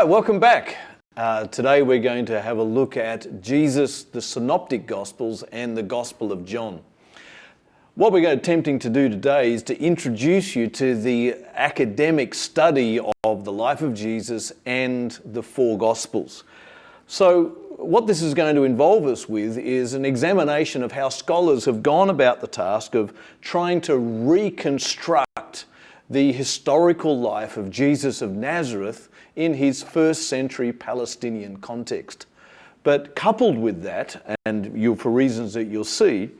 Hi, welcome back. Today we're going to have a look at Jesus, the Synoptic Gospels, and the Gospel of John. What we're attempting to do today is to introduce you to the academic study of the life of Jesus and the four Gospels. So what this is going to involve us with is an examination of how scholars have gone about the task of trying to reconstruct the historical life of Jesus of Nazareth in his first century Palestinian context. But coupled with that, and for reasons that you'll see,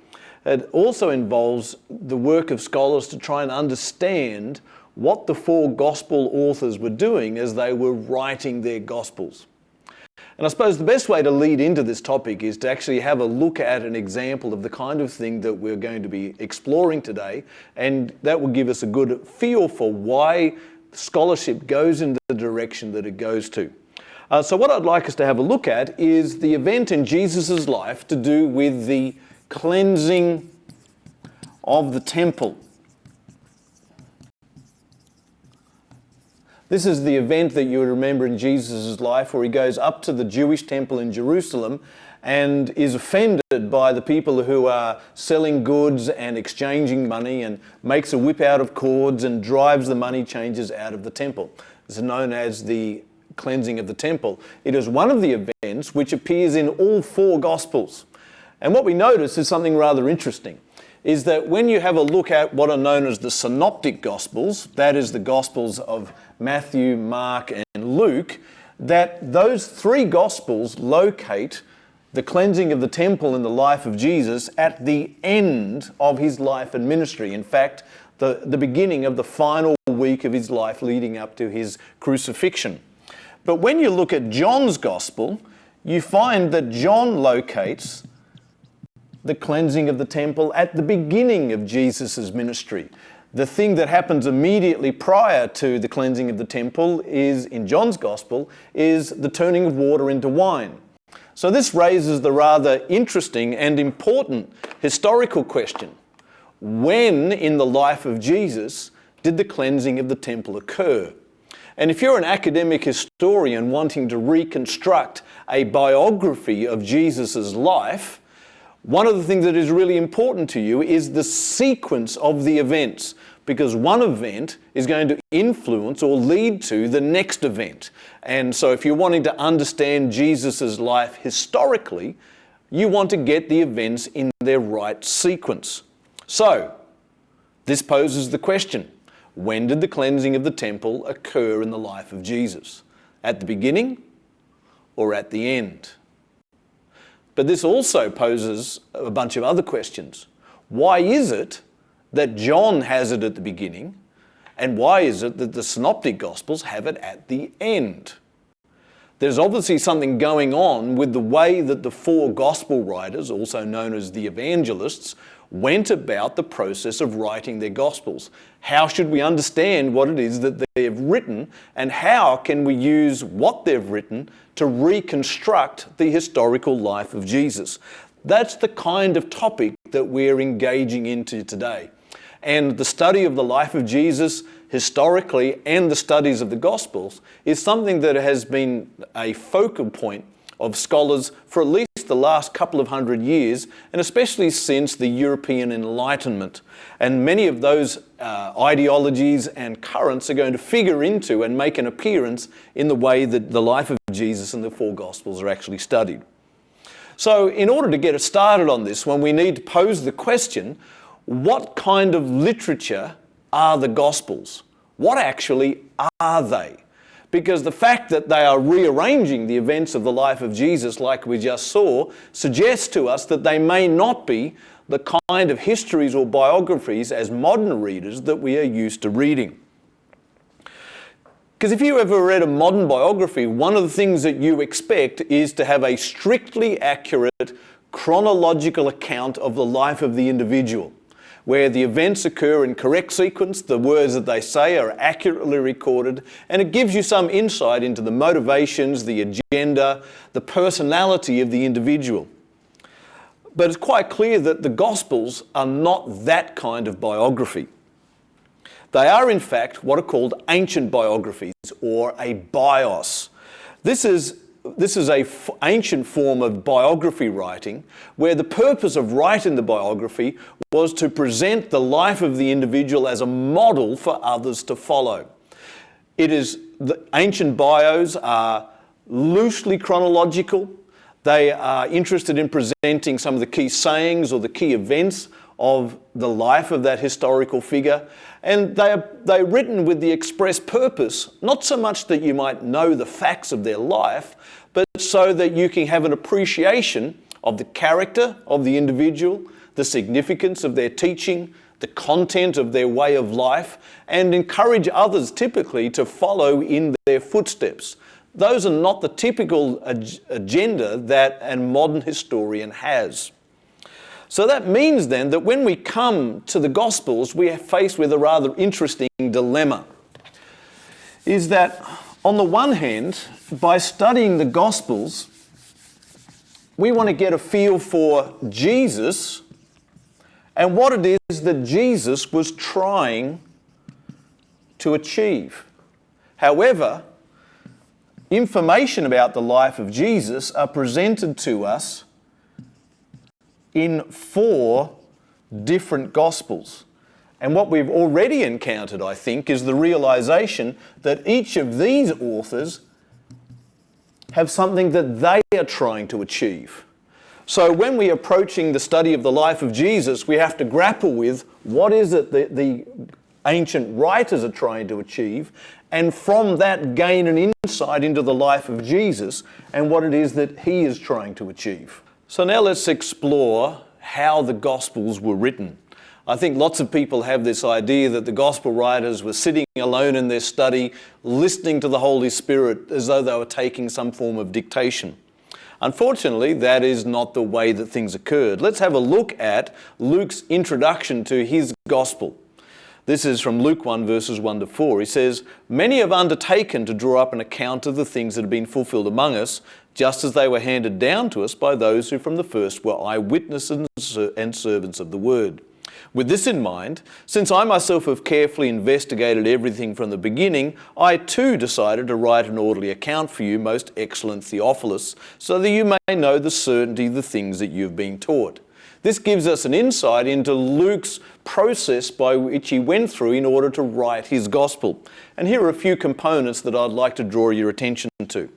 it also involves the work of scholars to try and understand what the four gospel authors were doing as they were writing their gospels. And I suppose the best way to lead into this topic is to actually have a look at an example of the kind of thing that we're going to be exploring today, and that will give us a good feel for why scholarship goes in the direction that it goes to. So what I'd like us to have a look at is the event in Jesus' life to do with the cleansing of the temple. This is the event that you would remember in Jesus' life where he goes up to the Jewish temple in Jerusalem and is offended by the people who are selling goods and exchanging money, and makes a whip out of cords and drives the money changers out of the temple. This is known as the cleansing of the temple. It is one of the events which appears in all four Gospels. And what we notice is something rather interesting, is that when you have a look at what are known as the Synoptic Gospels, that is the Gospels of Matthew, Mark, and Luke, that those three Gospels locate the cleansing of the temple in the life of Jesus at the end of his life and ministry. In fact, the beginning of the final week of his life leading up to his crucifixion. But when you look at John's Gospel, you find that John locates the cleansing of the temple at the beginning of Jesus' ministry. The thing that happens immediately prior to the cleansing of the temple is, in John's Gospel, is the turning of water into wine. So this raises the rather interesting and important historical question. When in the life of Jesus did the cleansing of the temple occur? And if you're an academic historian wanting to reconstruct a biography of Jesus' life, one of the things that is really important to you is the sequence of the events, because one event is going to influence or lead to the next event. And so if you're wanting to understand Jesus' life historically, you want to get the events in their right sequence. So this poses the question, when did the cleansing of the temple occur in the life of Jesus? At the beginning or at the end? But this also poses a bunch of other questions. Why is it that John has it at the beginning, and why is it that the Synoptic Gospels have it at the end? There's obviously something going on with the way that the four Gospel writers, also known as the evangelists, went about the process of writing their Gospels. How should we understand what it is that they've written, and how can we use what they've written to reconstruct the historical life of Jesus? That's the kind of topic that we're engaging into today. And the study of the life of Jesus historically and the studies of the Gospels is something that has been a focal point of scholars for at least the last couple of hundred years, and especially since the European Enlightenment. And many of those ideologies and currents are going to figure into and make an appearance in the way that the life of Jesus and the four Gospels are actually studied. So in order to get us started on this one, we need to pose the question, what kind of literature are the Gospels? What actually are they? Because the fact that they are rearranging the events of the life of Jesus, like we just saw, suggests to us that they may not be the kind of histories or biographies as modern readers that we are used to reading. Because if you ever read a modern biography, one of the things that you expect is to have a strictly accurate chronological account of the life of the individual, where the events occur in correct sequence, the words that they say are accurately recorded, and it gives you some insight into the motivations, the agenda, the personality of the individual. But it's quite clear that the Gospels are not that kind of biography. They are, in fact, what are called ancient biographies, or a bios. This is a ancient form of biography writing where the purpose of writing the biography was to present the life of the individual as a model for others to follow. The ancient bios are loosely chronological. They are interested in presenting some of the key sayings or the key events of the life of that historical figure. And they're written with the express purpose, not so much that you might know the facts of their life, but so that you can have an appreciation of the character of the individual, the significance of their teaching, the content of their way of life, and encourage others typically to follow in their footsteps. Those are not the typical agenda that a modern historian has. So that means then that when we come to the Gospels, we are faced with a rather interesting dilemma. Is that on the one hand, by studying the Gospels, we want to get a feel for Jesus and what it is that Jesus was trying to achieve. However, information about the life of Jesus are presented to us in 4 different Gospels. And what we've already encountered, I think, is the realization that each of these authors have something that they are trying to achieve. So when we're approaching the study of the life of Jesus, we have to grapple with what is it that the ancient writers are trying to achieve, and from that gain an insight into the life of Jesus and what it is that he is trying to achieve. So now let's explore how the Gospels were written. I think lots of people have this idea that the Gospel writers were sitting alone in their study, listening to the Holy Spirit as though they were taking some form of dictation. Unfortunately, that is not the way that things occurred. Let's have a look at Luke's introduction to his Gospel. This is from Luke 1, verses 1 to 4. He says, "Many have undertaken to draw up an account of the things that have been fulfilled among us, just as they were handed down to us by those who from the first were eyewitnesses and servants of the word. With this in mind, since I myself have carefully investigated everything from the beginning, I too decided to write an orderly account for you, most excellent Theophilus, so that you may know the certainty of the things that you have been taught." This gives us an insight into Luke's process by which he went through in order to write his gospel. And here are a few components that I'd like to draw your attention to.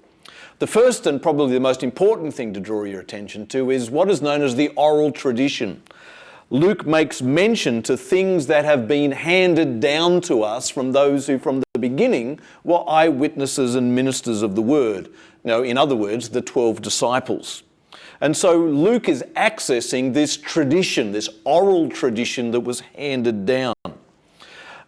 The first and probably the most important thing to draw your attention to is what is known as the oral tradition. Luke makes mention to things that have been handed down to us from those who from the beginning were eyewitnesses and ministers of the word. Now, in other words, the 12 disciples. And so Luke is accessing this tradition, this oral tradition that was handed down.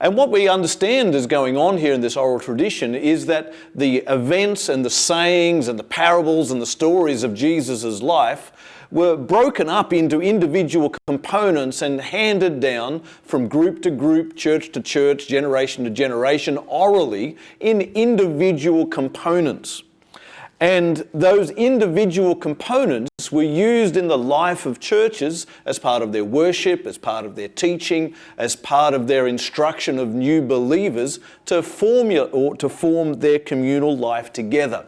And what we understand is going on here in this oral tradition is that the events and the sayings and the parables and the stories of Jesus' life were broken up into individual components and handed down from group to group, church to church, generation to generation, orally in individual components. And those individual components were used in the life of churches as part of their worship, as part of their teaching, as part of their instruction of new believers to form their communal life together.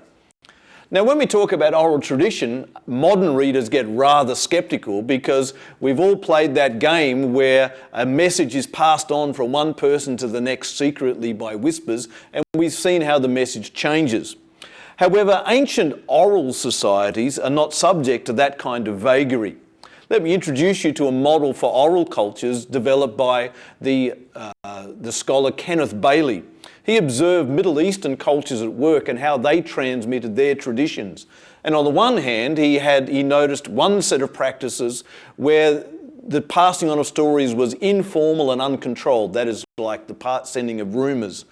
Now, when we talk about oral tradition, modern readers get rather skeptical because we've all played that game where a message is passed on from one person to the next secretly by whispers, and we've seen how the message changes. However, ancient oral societies are not subject to that kind of vagary. Let me introduce you to a model for oral cultures developed by the scholar Kenneth Bailey. He observed Middle Eastern cultures at work and how they transmitted their traditions. And on the one hand, he noticed one set of practices where the passing on of stories was informal and uncontrolled. That is like the sending of rumours.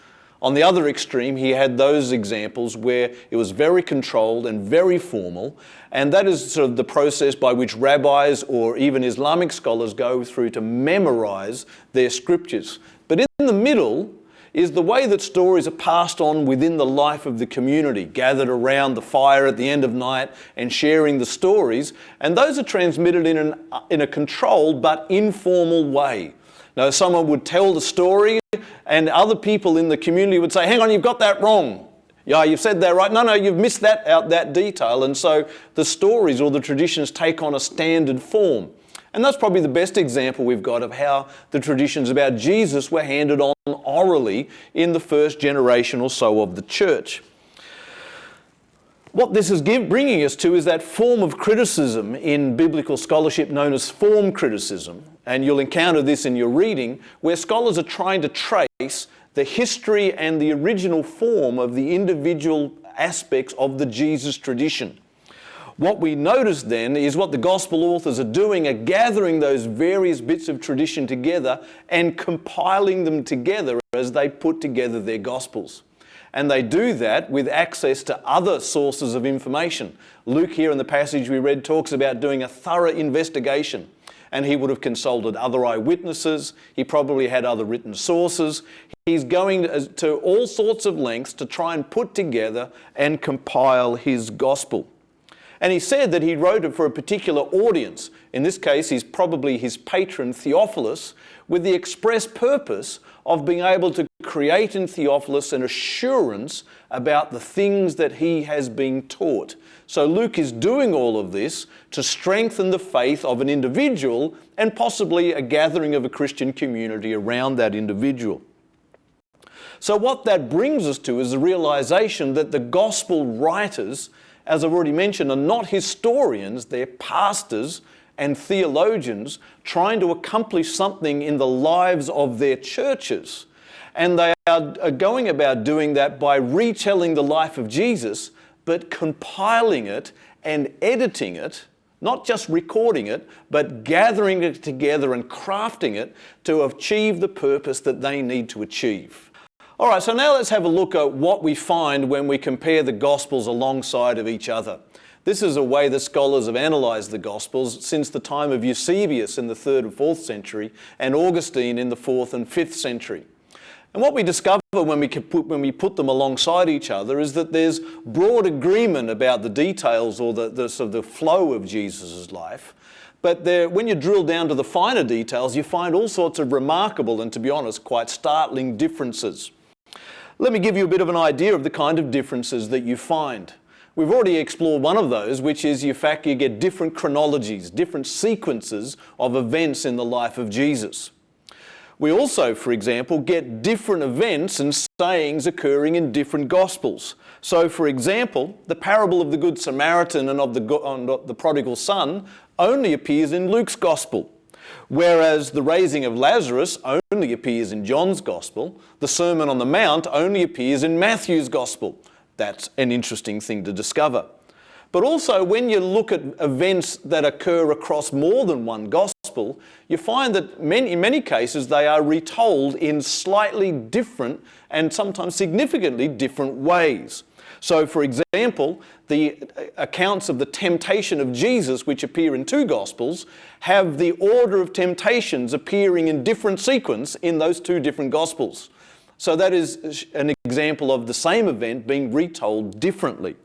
On the other extreme, he had those examples where it was very controlled and very formal, and that is sort of the process by which rabbis or even Islamic scholars go through to memorize their scriptures. But in the middle is the way that stories are passed on within the life of the community, gathered around the fire at the end of night and sharing the stories, and those are transmitted in a controlled but informal way. Now, someone would tell the story and other people in the community would say, "Hang on, you've got that wrong. Yeah, you've said that right. No, you've missed that detail. And so the stories or the traditions take on a standard form. And that's probably the best example we've got of how the traditions about Jesus were handed on orally in the first generation or so of the church. What this is bringing us to is that form of criticism in biblical scholarship known as form criticism. And you'll encounter this in your reading, where scholars are trying to trace the history and the original form of the individual aspects of the Jesus tradition. What we notice then is what the gospel authors are doing are gathering those various bits of tradition together and compiling them together as they put together their gospels. And they do that with access to other sources of information. Luke here in the passage we read talks about doing a thorough investigation, and he would have consulted other eyewitnesses. He probably had other written sources. He's going to all sorts of lengths to try and put together and compile his gospel. And he said that he wrote it for a particular audience. In this case, he's probably his patron Theophilus, with the express purpose of being able to create in Theophilus an assurance about the things that he has been taught. So Luke is doing all of this to strengthen the faith of an individual and possibly a gathering of a Christian community around that individual. So what that brings us to is the realization that the gospel writers, as I've already mentioned, are not historians, they're pastors and theologians trying to accomplish something in the lives of their churches. And they are going about doing that by retelling the life of Jesus, but compiling it and editing it, not just recording it, but gathering it together and crafting it to achieve the purpose that they need to achieve. All right, so now let's have a look at what we find when we compare the Gospels alongside of each other. This is a way that scholars have analysed the Gospels since the time of Eusebius in the 3rd and 4th century and Augustine in the 4th and 5th century. And what we discover when we put them alongside each other is that there's broad agreement about the details or the sort of the flow of Jesus' life. But when you drill down to the finer details, you find all sorts of remarkable and, to be honest, quite startling differences. Let me give you a bit of an idea of the kind of differences that you find. We've already explored one of those, which is the fact you get different chronologies, different sequences of events in the life of Jesus. We also, for example, get different events and sayings occurring in different Gospels. So, for example, the parable of the Good Samaritan and of the prodigal son only appears in Luke's Gospel, whereas the raising of Lazarus only appears in John's Gospel. The Sermon on the Mount only appears in Matthew's Gospel. That's an interesting thing to discover. But also, when you look at events that occur across more than one Gospel, you find that in many cases they are retold in slightly different and sometimes significantly different ways. So, for example, the accounts of the temptation of Jesus, which appear in 2 Gospels, have the order of temptations appearing in different sequence in those 2 different Gospels. So that is an example of the same event being retold differently.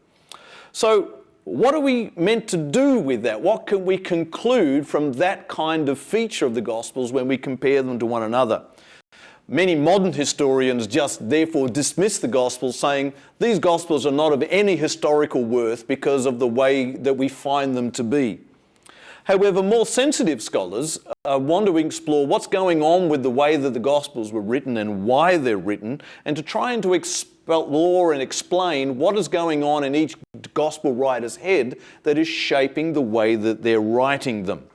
So what are we meant to do with that? What can we conclude from that kind of feature of the Gospels when we compare them to one another? Many modern historians just therefore dismiss the Gospels, saying these Gospels are not of any historical worth because of the way that we find them to be. However, more sensitive scholars want to explore what's going on with the way that the Gospels were written and why they're written, and to try and to explore and explain what is going on in each Gospel writer's head that is shaping the way that they're writing them.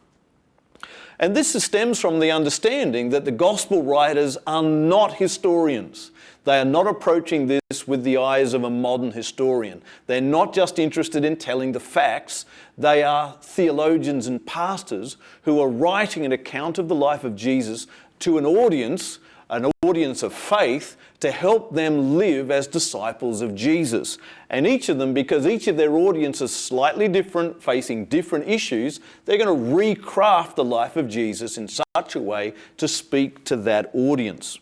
And this stems from the understanding that the Gospel writers are not historians. They are not approaching this with the eyes of a modern historian. They're not just interested in telling the facts. They are theologians and pastors who are writing an account of the life of Jesus to an audience of faith, to help them live as disciples of Jesus. And each of them, because each of their audience is slightly different, facing different issues, they're going to recraft the life of Jesus in such a way to speak to that audience.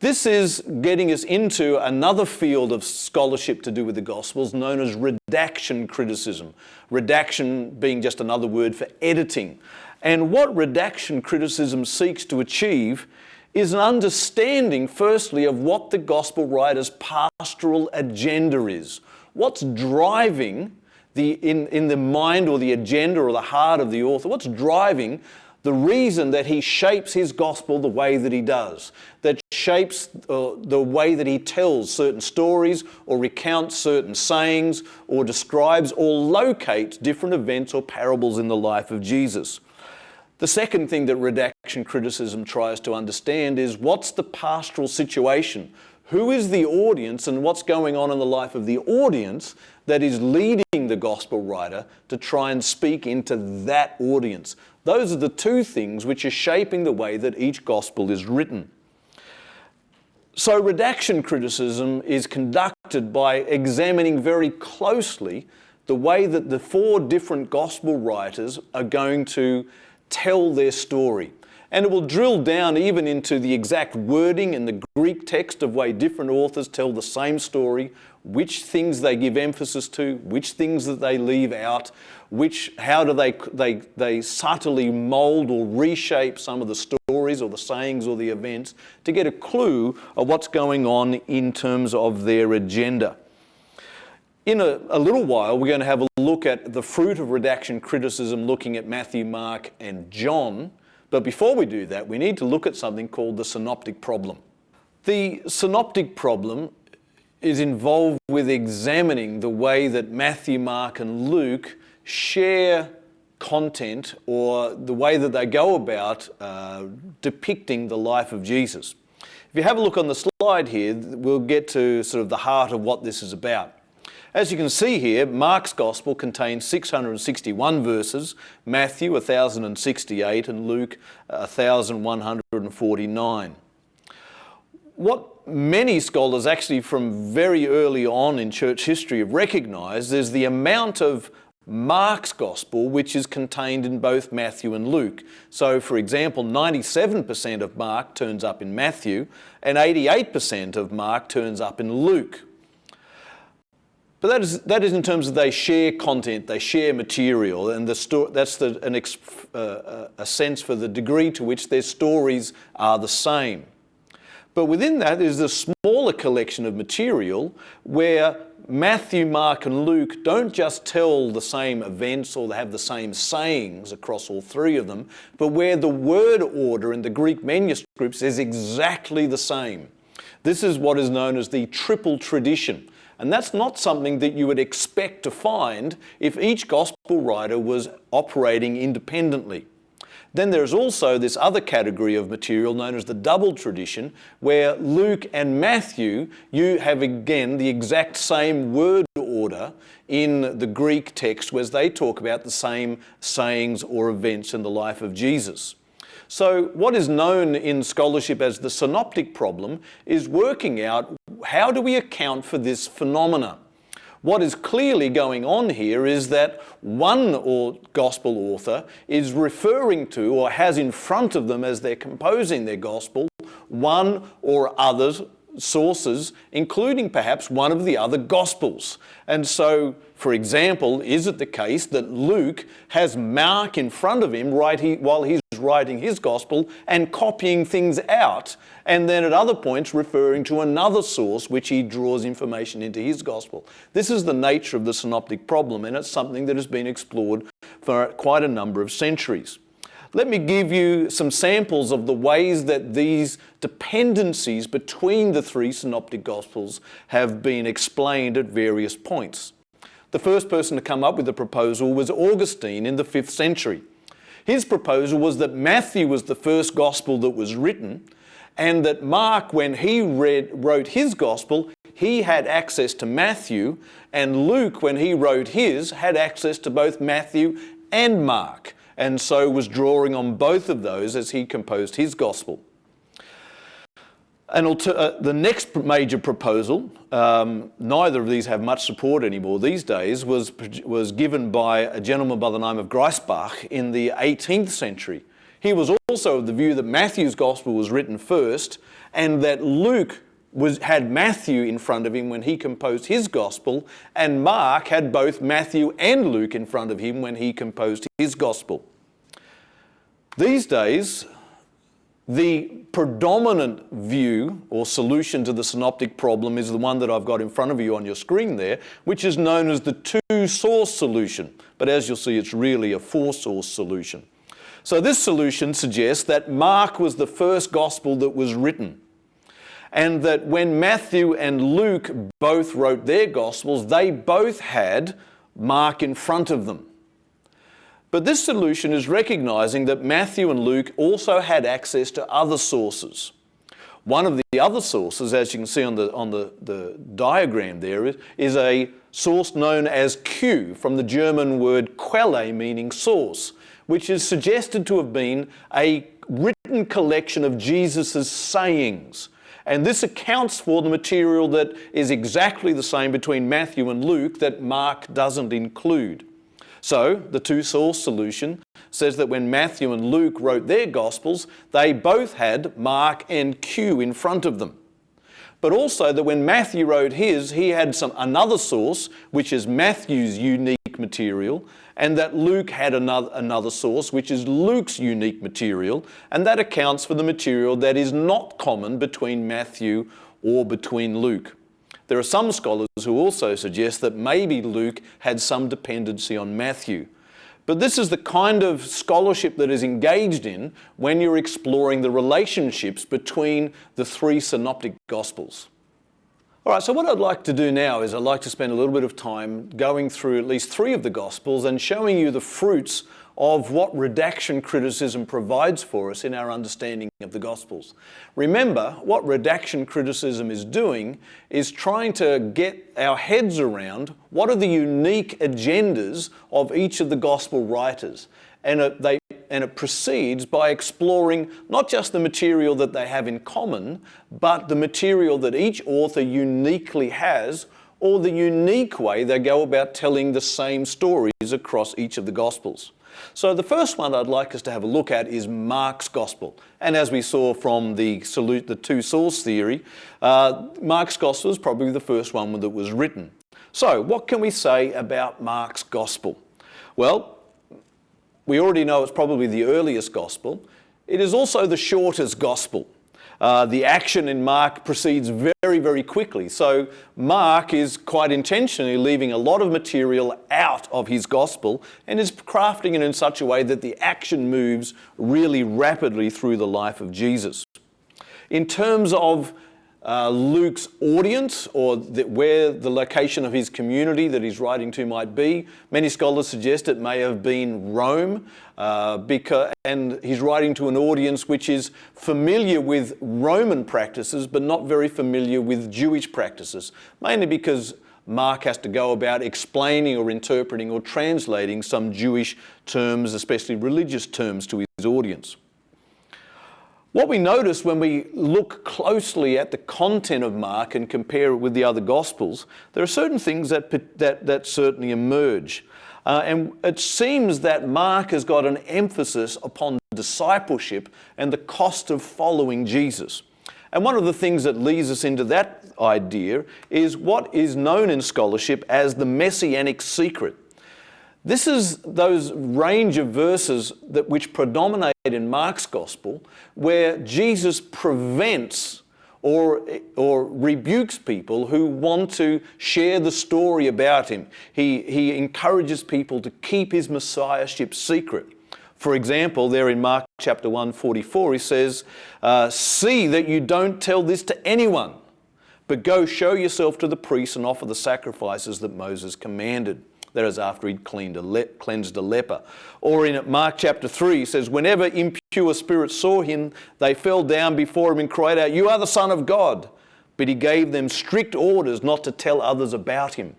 This is getting us into another field of scholarship to do with the Gospels known as redaction criticism. Redaction being just another word for editing. And what redaction criticism seeks to achieve is an understanding, firstly, of what the gospel writer's pastoral agenda is. What's driving in the mind or the agenda or the heart of the author, what's driving the reason that he shapes his gospel the way that he does, that shapes the way that he tells certain stories or recounts certain sayings or describes or locates different events or parables in the life of Jesus. The second thing that redaction criticism tries to understand is what's the pastoral situation? Who is the audience and what's going on in the life of the audience that is leading the gospel writer to try and speak into that audience? Those are the two things which are shaping the way that each gospel is written. So redaction criticism is conducted by examining very closely the way that the four different gospel writers are going to tell their story. And it will drill down even into the exact wording in the Greek text of way different authors tell the same story, which things they give emphasis to, which things that they leave out, how do they subtly mould or reshape some of the stories or the sayings or the events to get a clue of what's going on in terms of their agenda. In a little while, we're going to have a look at the fruit of redaction criticism, looking at Matthew, Mark, and John. But before we do that, we need to look at something called the synoptic problem. The synoptic problem is involved with examining the way that Matthew, Mark, and Luke share content, or the way that they go about depicting the life of Jesus. If you have a look on the slide here, we'll get to sort of the heart of what this is about. As you can see here, Mark's Gospel contains 661 verses, Matthew 1,068 and Luke 1,149. What many scholars actually from very early on in church history have recognised is the amount of Mark's Gospel which is contained in both Matthew and Luke. So for example, 97% of Mark turns up in Matthew and 88% of Mark turns up in Luke. But that is in terms of they share content, they share material, and that's a sense for the degree to which their stories are the same. But within that is a smaller collection of material where Matthew, Mark, and Luke don't just tell the same events or they have the same sayings across all three of them, but where the word order in the Greek manuscripts is exactly the same. This is what is known as the triple tradition. And that's not something that you would expect to find if each gospel writer was operating independently. Then there's also this other category of material known as the double tradition, where Luke and Matthew, you have again the exact same word order in the Greek text, whereas they talk about the same sayings or events in the life of Jesus. So what is known in scholarship as the synoptic problem is working out how do we account for this phenomena. What is clearly going on here is that one gospel author is referring to or has in front of them as they're composing their gospel one or other sources, including perhaps one of the other gospels. And so, for example, is it the case that Luke has Mark in front of him while he's writing his gospel and copying things out, and then at other points referring to another source which he draws information into his gospel? This is the nature of the synoptic problem, and it's something that has been explored for quite a number of centuries. Let me give you some samples of the ways that these dependencies between the three synoptic gospels have been explained at various points. The first person to come up with the proposal was Augustine in the 5th century. His proposal was that Matthew was the first gospel that was written, and that Mark, when he wrote his gospel, he had access to Matthew, and Luke, when he wrote his, had access to both Matthew and Mark, and so was drawing on both of those as he composed his gospel. And the next major proposal, neither of these have much support anymore these days, was given by a gentleman by the name of Griesbach in the 18th century. He was also of the view that Matthew's gospel was written first, and that Luke had Matthew in front of him when he composed his gospel, and Mark had both Matthew and Luke in front of him when he composed his gospel. These days, The predominant view or solution to the synoptic problem is the one that I've got in front of you on your screen there, which is known as the two-source solution. But as you'll see, it's really a four-source solution. So this solution suggests that Mark was the first gospel that was written, and that when Matthew and Luke both wrote their gospels, they both had Mark in front of them. But this solution is recognizing that Matthew and Luke also had access to other sources. One of the other sources, as you can see on the diagram there, is a source known as Q, from the German word Quelle, meaning source, which is suggested to have been a written collection of Jesus' sayings. And this accounts for the material that is exactly the same between Matthew and Luke that Mark doesn't include. So the two-source solution says that when Matthew and Luke wrote their Gospels, they both had Mark and Q in front of them. But also that when Matthew wrote his, he had another source, which is Matthew's unique material, and that Luke had another source, which is Luke's unique material, and that accounts for the material that is not common between Matthew or between Luke. There are some scholars who also suggest that maybe Luke had some dependency on Matthew. But this is the kind of scholarship that is engaged in when you're exploring the relationships between the three synoptic gospels. All right, so what I'd like to do now is I'd like to spend a little bit of time going through at least three of the gospels and showing you the fruits of what redaction criticism provides for us in our understanding of the Gospels. Remember, what redaction criticism is doing is trying to get our heads around what are the unique agendas of each of the Gospel writers. And it proceeds by exploring not just the material that they have in common, but the material that each author uniquely has, or the unique way they go about telling the same stories across each of the Gospels. So the first one I'd like us to have a look at is Mark's Gospel. And as we saw from the two-source theory, Mark's Gospel is probably the first one that was written. So what can we say about Mark's Gospel? Well, we already know it's probably the earliest Gospel. It is also the shortest Gospel. The action in Mark proceeds very, very quickly. So Mark is quite intentionally leaving a lot of material out of his gospel and is crafting it in such a way that the action moves really rapidly through the life of Jesus. In terms of Luke's audience, or where the location of his community that he's writing to might be, many scholars suggest it may have been Rome, and he's writing to an audience which is familiar with Roman practices but not very familiar with Jewish practices, mainly because Mark has to go about explaining or interpreting or translating some Jewish terms, especially religious terms, to his audience. What we notice when we look closely at the content of Mark and compare it with the other Gospels, there are certain things that certainly emerge. And it seems that Mark has got an emphasis upon discipleship and the cost of following Jesus. And one of the things that leads us into that idea is what is known in scholarship as the messianic secret. This is those range of verses which predominate in Mark's Gospel, where Jesus prevents or rebukes people who want to share the story about him. He encourages people to keep his messiahship secret. For example, there in Mark chapter 1:44, he says, "See that you don't tell this to anyone, but go show yourself to the priests and offer the sacrifices that Moses commanded." That is after he'd cleansed a leper. Or in Mark chapter 3, he says, "Whenever impure spirits saw him, they fell down before him and cried out, 'You are the Son of God.' But he gave them strict orders not to tell others about him."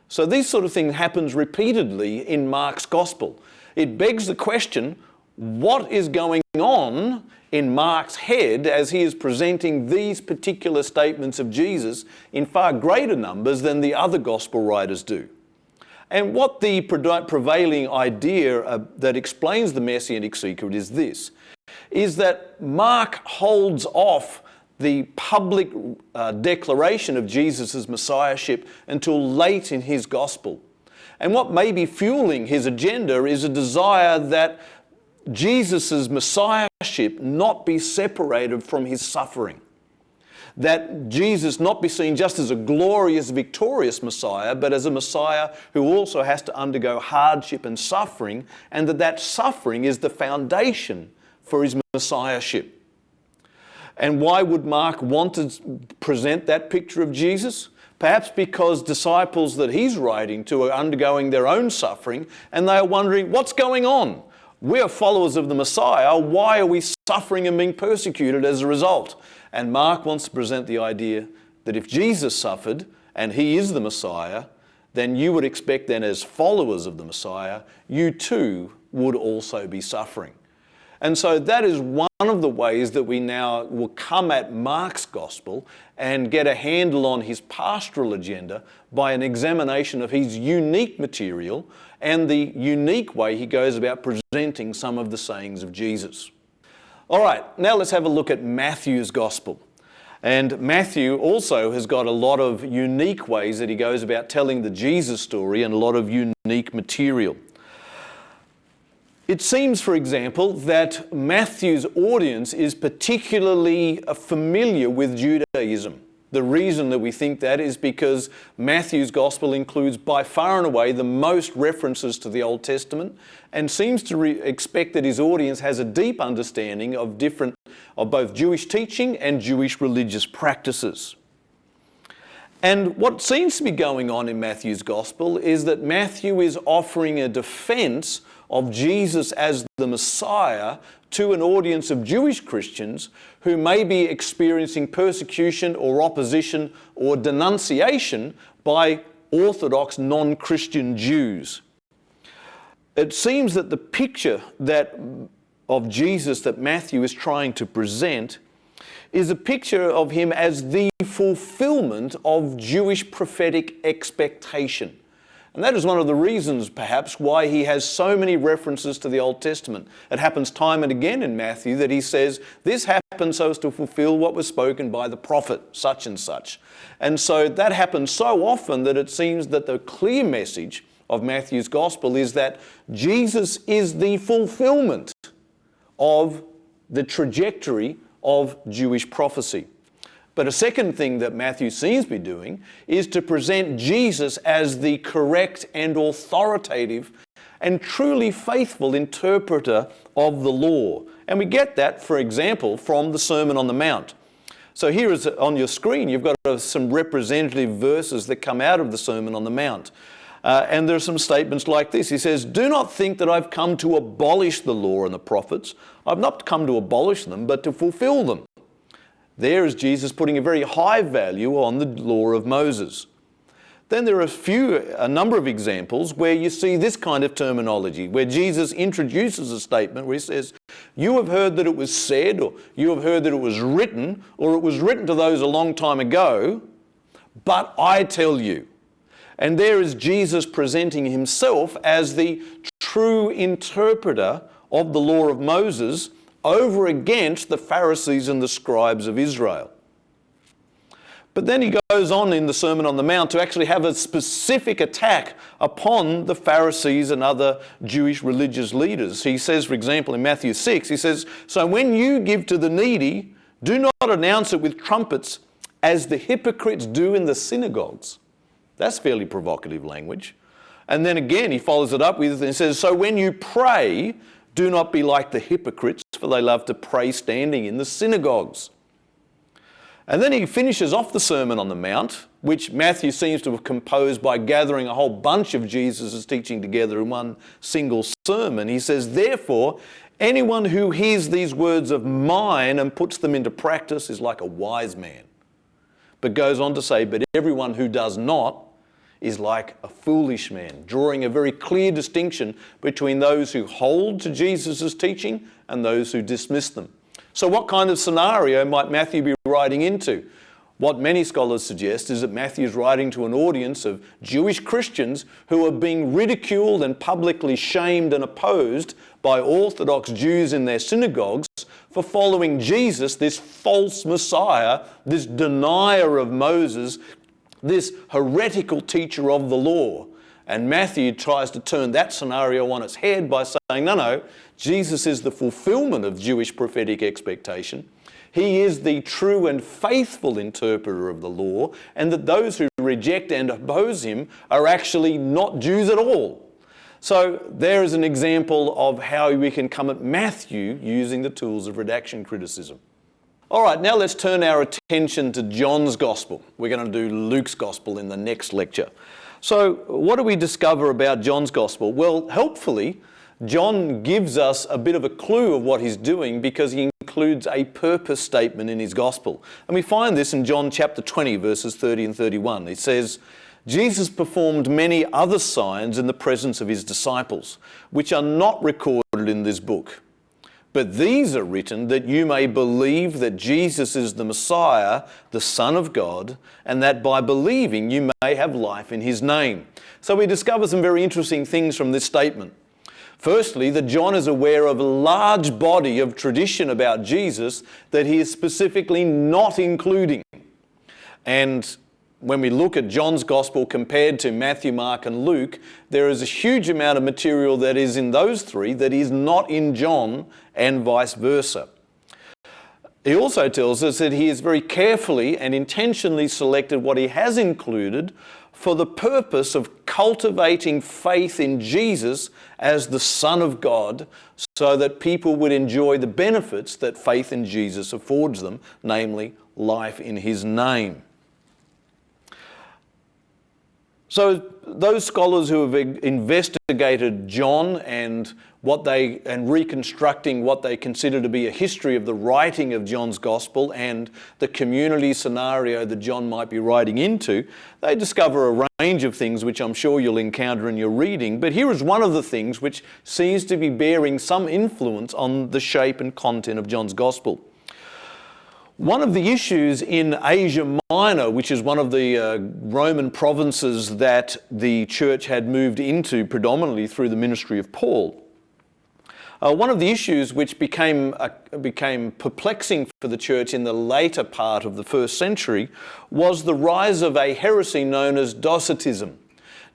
So these sort of things happens repeatedly in Mark's Gospel. It begs the question, what is going on in Mark's head as he is presenting these particular statements of Jesus in far greater numbers than the other Gospel writers do? And what the prevailing idea that explains the messianic secret is this, is that Mark holds off the public declaration of Jesus' messiahship until late in his gospel. And what may be fueling his agenda is a desire that Jesus' messiahship not be separated from his suffering. That Jesus not be seen just as a glorious, victorious Messiah, but as a Messiah who also has to undergo hardship and suffering, and that suffering is the foundation for his messiahship. And why would Mark want to present that picture of Jesus? Perhaps because disciples that he's writing to are undergoing their own suffering, and they are wondering, what's going on? We are followers of the Messiah. Why are we suffering and being persecuted as a result? And Mark wants to present the idea that if Jesus suffered and he is the Messiah, then you would expect then as followers of the Messiah, you too would also be suffering. And so that is one of the ways that we now will come at Mark's gospel and get a handle on his pastoral agenda by an examination of his unique material and the unique way he goes about presenting some of the sayings of Jesus. All right, now let's have a look at Matthew's gospel. And Matthew also has got a lot of unique ways that he goes about telling the Jesus story and a lot of unique material. It seems, for example, that Matthew's audience is particularly familiar with Judaism. The reason that we think that is because Matthew's gospel includes by far and away the most references to the Old Testament and seems to expect that his audience has a deep understanding of both Jewish teaching and Jewish religious practices. And what seems to be going on in Matthew's gospel is that Matthew is offering a defense of Jesus as the Messiah to an audience of Jewish Christians who may be experiencing persecution or opposition or denunciation by Orthodox non-Christian Jews. It seems that the picture of Jesus that Matthew is trying to present is a picture of him as the fulfillment of Jewish prophetic expectation. And that is one of the reasons, perhaps, why he has so many references to the Old Testament. It happens time and again in Matthew that he says, this happened so as to fulfill what was spoken by the prophet, such and such. And so that happens so often that it seems that the clear message of Matthew's gospel is that Jesus is the fulfillment of the trajectory of Jewish prophecy. But a second thing that Matthew seems to be doing is to present Jesus as the correct and authoritative and truly faithful interpreter of the law. And we get that, for example, from the Sermon on the Mount. So here is on your screen, you've got some representative verses that come out of the Sermon on the Mount. And there are some statements like this. He says, "Do not think that I've come to abolish the law and the prophets. I've not come to abolish them, but to fulfill them." There is Jesus putting a very high value on the law of Moses. Then there are a number of examples where you see this kind of terminology, where Jesus introduces a statement where he says, "You have heard that it was said," or "You have heard that it was written," or "It was written to those a long time ago, but I tell you." And there is Jesus presenting himself as the true interpreter of the law of Moses over against the Pharisees and the scribes of Israel. But then he goes on in the Sermon on the Mount to actually have a specific attack upon the Pharisees and other Jewish religious leaders. He says, for example, in Matthew 6, he says, "So when you give to the needy, do not announce it with trumpets as the hypocrites do in the synagogues." That's fairly provocative language. And then again, he follows it up with and says, "So when you pray, do not be like the hypocrites, for they love to pray standing in the synagogues." And then he finishes off the Sermon on the Mount, which Matthew seems to have composed by gathering a whole bunch of Jesus' teaching together in one single sermon. He says, "Therefore, anyone who hears these words of mine and puts them into practice is like a wise man." But goes on to say, "But everyone who does not is like a foolish man," drawing a very clear distinction between those who hold to Jesus' teaching and those who dismiss them. So what kind of scenario might Matthew be writing into? What many scholars suggest is that Matthew is writing to an audience of Jewish Christians who are being ridiculed and publicly shamed and opposed by Orthodox Jews in their synagogues for following Jesus, this false Messiah, this denier of Moses, this heretical teacher of the law. And Matthew tries to turn that scenario on its head by saying, no, Jesus is the fulfillment of Jewish prophetic expectation. He is the true and faithful interpreter of the law, and that those who reject and oppose him are actually not Jews at all. So there is an example of how we can come at Matthew using the tools of redaction criticism. All right, now let's turn our attention to John's Gospel. We're going to do Luke's Gospel in the next lecture. So what do we discover about John's Gospel? Well, helpfully, John gives us a bit of a clue of what he's doing because he includes a purpose statement in his Gospel. And we find this in John chapter 20, verses 30 and 31. It says, Jesus performed many other signs in the presence of his disciples, which are not recorded in this book. But these are written that you may believe that Jesus is the Messiah, the Son of God, and that by believing you may have life in his name. So we discover some very interesting things from this statement. Firstly, that John is aware of a large body of tradition about Jesus that he is specifically not including. And when we look at John's Gospel compared to Matthew, Mark and Luke, there is a huge amount of material that is in those three that is not in John, and vice versa. He also tells us that he has very carefully and intentionally selected what he has included for the purpose of cultivating faith in Jesus as the Son of God, so that people would enjoy the benefits that faith in Jesus affords them, namely life in his name. So those scholars who have investigated John and reconstructing what they consider to be a history of the writing of John's Gospel and the community scenario that John might be writing into, they discover a range of things which I'm sure you'll encounter in your reading. But here is one of the things which seems to be bearing some influence on the shape and content of John's Gospel. One of the issues in Asia Minor, which is one of the Roman provinces that the church had moved into predominantly through the ministry of Paul, one of the issues which became perplexing for the church in the later part of the first century was the rise of a heresy known as Docetism.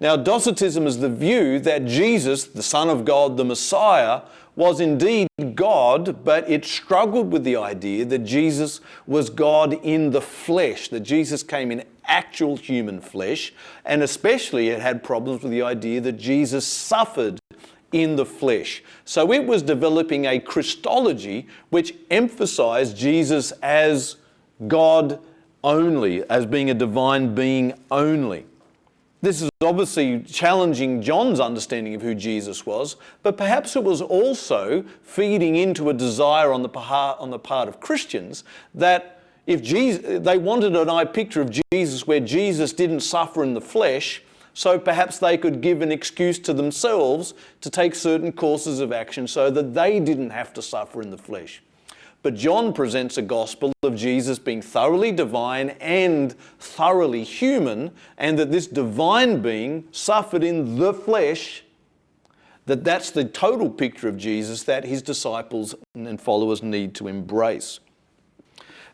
Now, Docetism is the view that Jesus, the Son of God, the Messiah, was indeed God, but it struggled with the idea that Jesus was God in the flesh, that Jesus came in actual human flesh, and especially it had problems with the idea that Jesus suffered in the flesh. So it was developing a Christology which emphasized Jesus as God only, as being a divine being only. This is obviously challenging John's understanding of who Jesus was, but perhaps it was also feeding into a desire on the part of Christians that if they wanted an eye picture of Jesus where Jesus didn't suffer in the flesh, so perhaps they could give an excuse to themselves to take certain courses of action so that they didn't have to suffer in the flesh. But John presents a gospel of Jesus being thoroughly divine and thoroughly human, and that this divine being suffered in the flesh, that's the total picture of Jesus that his disciples and followers need to embrace.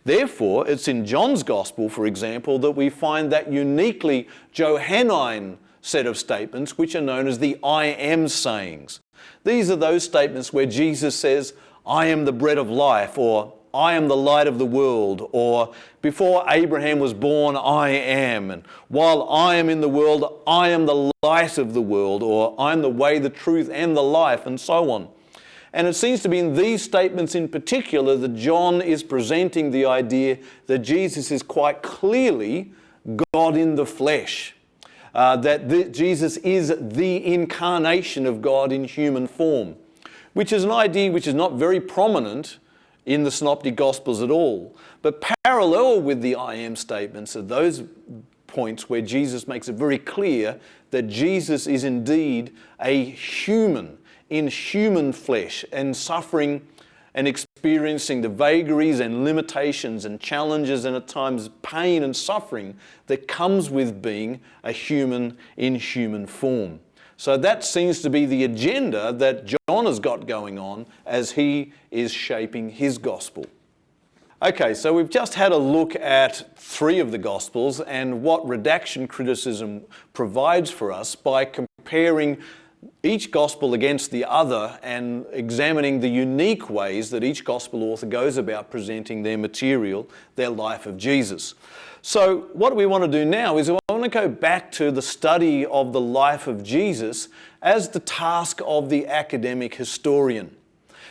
Therefore, it's in John's Gospel, for example, that we find that uniquely Johannine set of statements which are known as the I am sayings. These are those statements where Jesus says, I am the bread of life, or I am the light of the world, or before Abraham was born, I am, and while I am in the world, I am the light of the world, or I am the way, the truth, and the life, and so on. And it seems to be in these statements in particular that John is presenting the idea that Jesus is quite clearly God in the flesh, that Jesus is the incarnation of God in human form, which is an idea which is not very prominent in the Synoptic Gospels at all. But parallel with the I am statements are those points where Jesus makes it very clear that Jesus is indeed a human in human flesh and suffering and experiencing the vagaries and limitations and challenges and at times pain and suffering that comes with being a human in human form. So that seems to be the agenda that John has got going on as he is shaping his gospel. Okay, so we've just had a look at three of the Gospels and what redaction criticism provides for us by comparing each gospel against the other and examining the unique ways that each gospel author goes about presenting their material, their life of Jesus. So what we want to do now is we want to go back to the study of the life of Jesus as the task of the academic historian.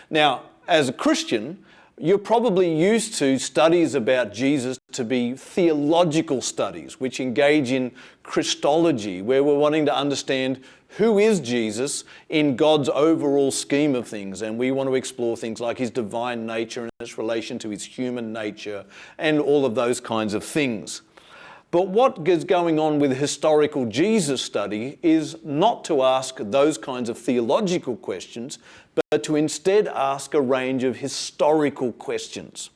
Now, as a Christian, you're probably used to studies about Jesus to be theological studies, which engage in Christology, where we're wanting to understand who is Jesus in God's overall scheme of things. And we want to explore things like his divine nature and its relation to his human nature and all of those kinds of things. But what is going on with historical Jesus study is not to ask those kinds of theological questions, but to instead ask a range of historical questions.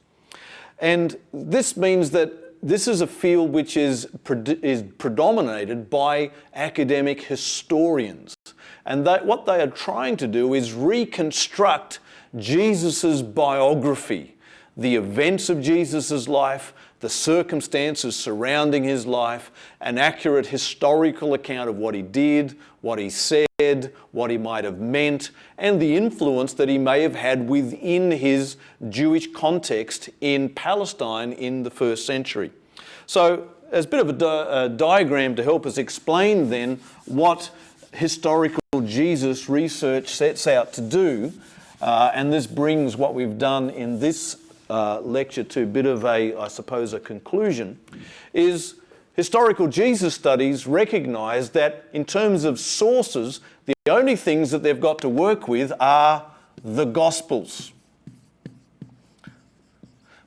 And this means that this is a field which is predominated by academic historians. And what they are trying to do is reconstruct Jesus' biography, the events of Jesus' life, the circumstances surrounding his life, an accurate historical account of what he did, what he said, what he might have meant, and the influence that he may have had within his Jewish context in Palestine in the first century. So, as a bit of a diagram to help us explain then what historical Jesus research sets out to do, and this brings what we've done in this lecture to a bit of a, I suppose, a conclusion, is historical Jesus studies recognise that in terms of sources, the only things that they've got to work with are the Gospels.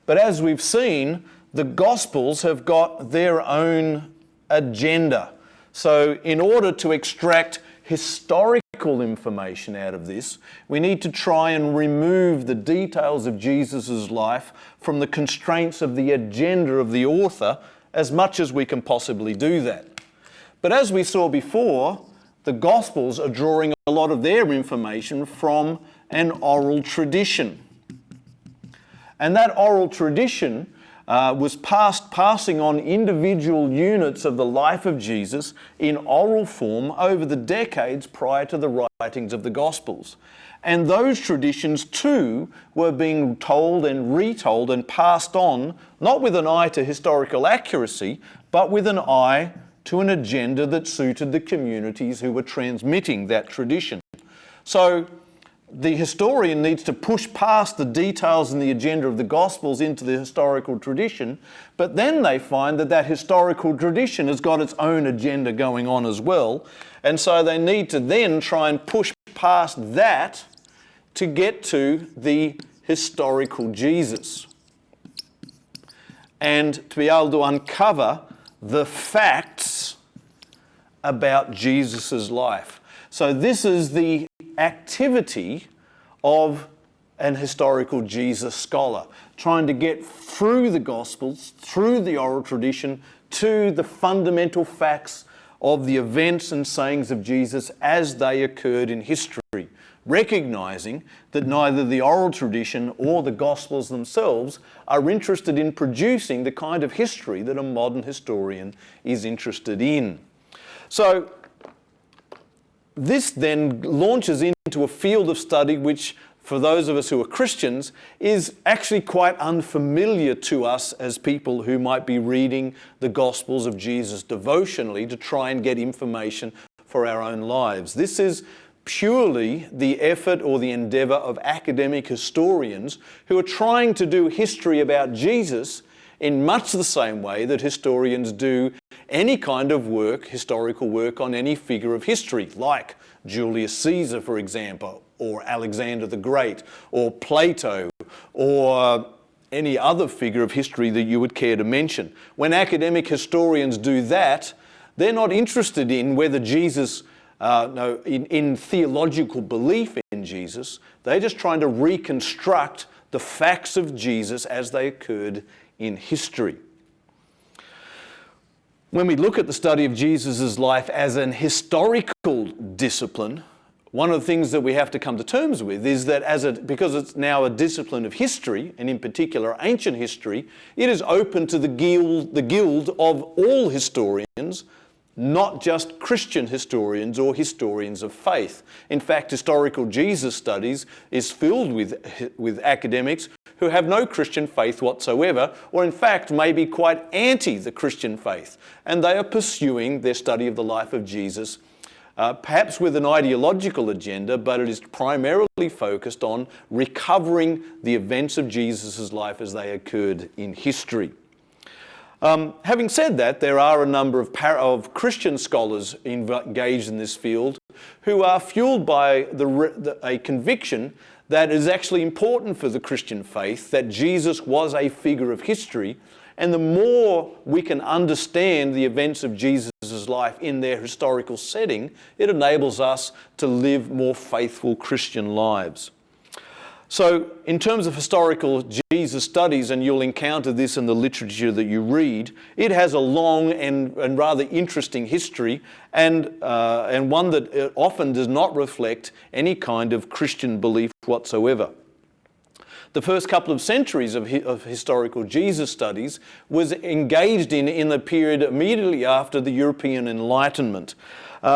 But as we've seen, the Gospels have got their own agenda. So in order to extract historical information out of this, we need to try and remove the details of Jesus' life from the constraints of the agenda of the author as much as we can possibly do that. But as we saw before, the Gospels are drawing a lot of their information from an oral tradition. And that oral tradition was passing on individual units of the life of Jesus in oral form over the decades prior to the writings of the Gospels. And those traditions too were being told and retold and passed on, not with an eye to historical accuracy, but with an eye to an agenda that suited the communities who were transmitting that tradition. So the historian needs to push past the details and the agenda of the Gospels into the historical tradition, but then they find that that historical tradition has got its own agenda going on as well, and so they need to then try and push past that to get to the historical Jesus and to be able to uncover the facts about Jesus' life. So this is the activity of an historical Jesus scholar, trying to get through the Gospels, through the oral tradition, to the fundamental facts of the events and sayings of Jesus as they occurred in history, recognising that neither the oral tradition or the Gospels themselves are interested in producing the kind of history that a modern historian is interested in. So this then launches into a field of study which, for those of us who are Christians, is actually quite unfamiliar to us as people who might be reading the Gospels of Jesus devotionally to try and get information for our own lives. This is purely the effort or the endeavour of academic historians who are trying to do history about Jesus in much the same way that historians do any kind of work, historical work on any figure of history, like Julius Caesar, for example, or Alexander the Great, or Plato, or any other figure of history that you would care to mention. When academic historians do that, they're not interested in whether Jesus, in theological belief in Jesus, they're just trying to reconstruct the facts of Jesus as they occurred in history. When we look at the study of Jesus' life as an historical discipline, one of the things that we have to come to terms with is that because it's now a discipline of history, and in particular ancient history, it is open to the guild of all historians not just Christian historians or historians of faith. In fact, historical Jesus studies is filled with academics who have no Christian faith whatsoever, or in fact may be quite anti the Christian faith, and they are pursuing their study of the life of Jesus, perhaps with an ideological agenda, but it is primarily focused on recovering the events of Jesus' life as they occurred in history. Having said that, there are a number of Christian scholars engaged in this field who are fueled by a conviction that is actually important for the Christian faith, that Jesus was a figure of history, and the more we can understand the events of Jesus' life in their historical setting, it enables us to live more faithful Christian lives. So in terms of historical Jesus studies, and you'll encounter this in the literature that you read, it has a long and rather interesting history, and one that often does not reflect any kind of Christian belief whatsoever. The first couple of centuries of historical Jesus studies was engaged in the period immediately after the European Enlightenment.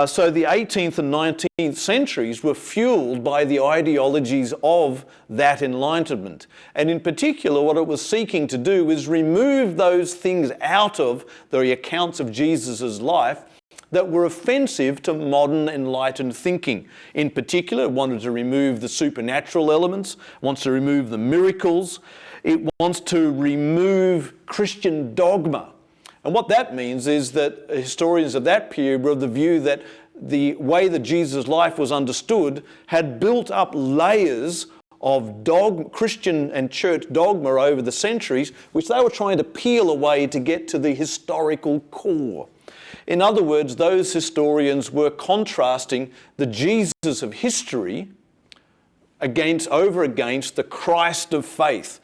So the 18th and 19th centuries were fueled by the ideologies of that Enlightenment. And in particular, what it was seeking to do was remove those things out of the accounts of Jesus' life that were offensive to modern enlightened thinking. In particular, it wanted to remove the supernatural elements, wants to remove the miracles, it wants to remove Christian dogma. And what that means is that historians of that period were of the view that the way that Jesus' life was understood had built up layers of Christian and church dogma over the centuries, which they were trying to peel away to get to the historical core. In other words, those historians were contrasting the Jesus of history against the Christ of faith.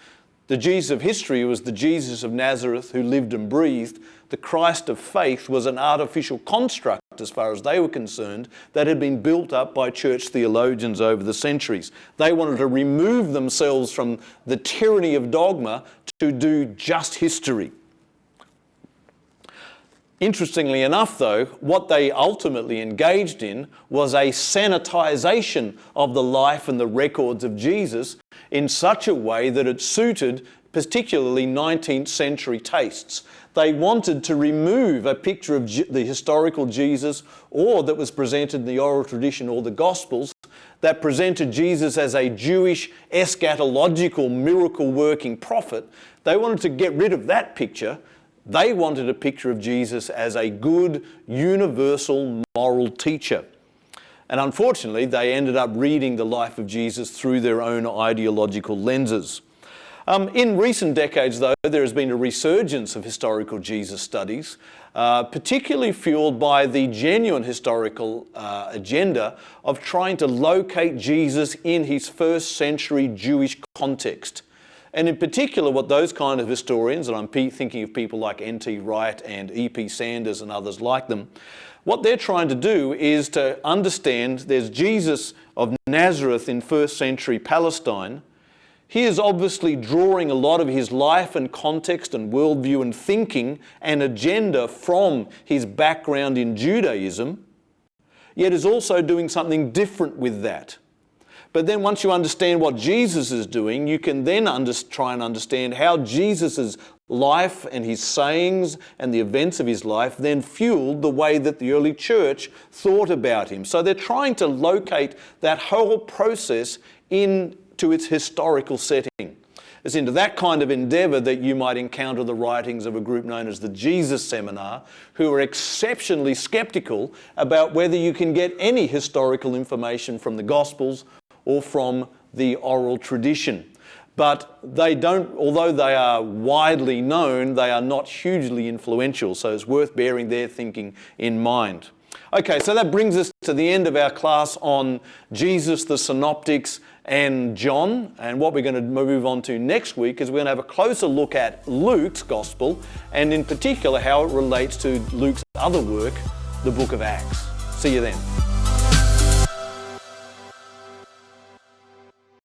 The Jesus of history was the Jesus of Nazareth who lived and breathed. The Christ of faith was an artificial construct, as far as they were concerned, that had been built up by church theologians over the centuries. They wanted to remove themselves from the tyranny of dogma to do just history. Interestingly enough, though, what they ultimately engaged in was a sanitization of the life and the records of Jesus in such a way that it suited particularly 19th century tastes. They wanted to remove a picture of the historical Jesus, or that was presented in the oral tradition or the Gospels, that presented Jesus as a Jewish eschatological miracle-working prophet. They wanted to get rid of that picture. They wanted a picture of Jesus as a good, universal moral teacher. And unfortunately, they ended up reading the life of Jesus through their own ideological lenses. In recent decades, though, there has been a resurgence of historical Jesus studies, particularly fueled by the genuine historical agenda of trying to locate Jesus in his first century Jewish context. And in particular, what those kind of historians, and I'm thinking of people like N.T. Wright and E.P. Sanders and others like them, what they're trying to do is to understand there's Jesus of Nazareth in first century Palestine. He is obviously drawing a lot of his life and context and worldview and thinking and agenda from his background in Judaism, yet is also doing something different with that. But then once you understand what Jesus is doing, you can then try and understand how Jesus' life and his sayings and the events of his life then fueled the way that the early church thought about him. So they're trying to locate that whole process into its historical setting. It's into that kind of endeavour that you might encounter the writings of a group known as the Jesus Seminar, who are exceptionally sceptical about whether you can get any historical information from the Gospels or from the oral tradition. But they don't, although they are widely known, they are not hugely influential, so it's worth bearing their thinking in mind. Okay, so that brings us to the end of our class on Jesus, the Synoptics, and John. And what we're going to move on to next week is we're going to have a closer look at Luke's Gospel, and in particular how it relates to Luke's other work, the book of Acts. See you then.